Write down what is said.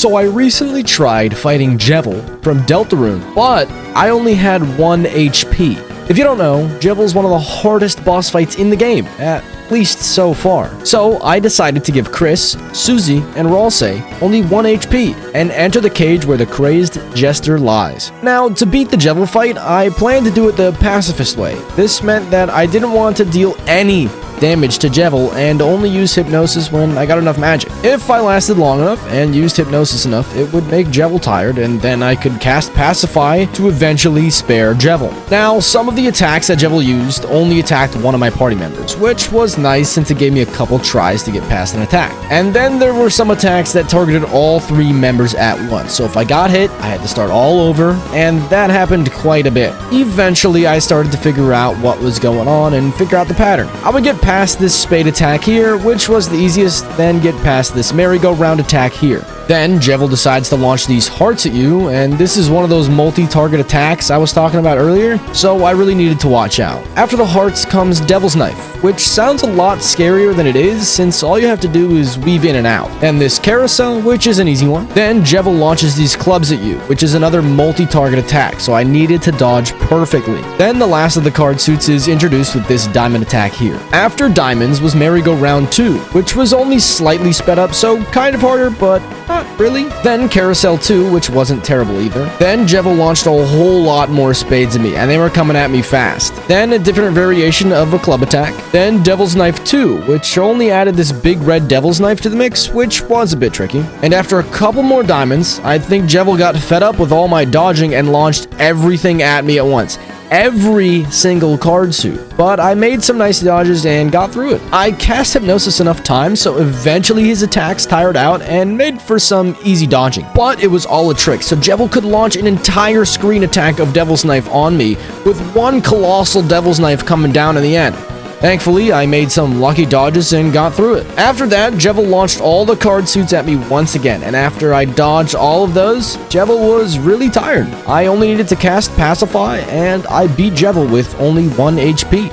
So I recently tried fighting Jevil from Deltarune, but I only had 1 HP. If you don't know, Jevil is one of the hardest boss fights in the game, at least so far. So I decided to give Chris, Susie, and Ralsei only 1 HP and enter the cage where the crazed jester lies. Now, to beat the Jevil fight, I planned to do it the pacifist way. This meant that I didn't want to deal any damage to Jevil and only use hypnosis when I got enough magic. If I lasted long enough and used hypnosis enough, it would make Jevil tired, and then I could cast Pacify to eventually spare Jevil. Now, some of the attacks that Jevil used only attacked one of my party members, which was nice since it gave me a couple tries to get past an attack. And then there were some attacks that targeted all 3 members at once, so if I got hit, I had to start all over, and that happened quite a bit. Eventually, I started to figure out what was going on and figure out the pattern. I would get past this spade attack here, which was the easiest, then get past this merry-go-round attack here. Then Jevil decides to launch these hearts at you, and this is one of those multi-target attacks I was talking about earlier, so I really needed to watch out. After the hearts comes Devil's Knife, which sounds a lot scarier than it is, since all you have to do is weave in and out. And this Carousel, which is an easy one. Then Jevil launches these clubs at you, which is another multi-target attack, so I needed to dodge perfectly. Then the last of the card suits is introduced with this diamond attack here. After diamonds was Merry-Go-Round 2, which was only slightly sped up, so kind of harder, but not really. Then Carousel 2, which wasn't terrible either. Then Jevil launched a whole lot more spades at me, and they were coming at me fast. Then a different variation of a club attack. Then Devil's Knife 2, which only added this big red Devil's Knife to the mix, which was a bit tricky. And after a couple more diamonds, I think Jevil got fed up with all my dodging and launched everything at me at once. Every single card suit, but I made some nice dodges and got through it. I cast Hypnosis enough times, so eventually his attacks tired out and made for some easy dodging. But it was all a trick, so Jevil could launch an entire screen attack of Devil's Knife on me, with one colossal Devil's Knife coming down in the end. Thankfully, I made some lucky dodges and got through it. After that, Jevil launched all the card suits at me once again, and after I dodged all of those, Jevil was really tired. I only needed to cast Pacify, and I beat Jevil with only 1 HP.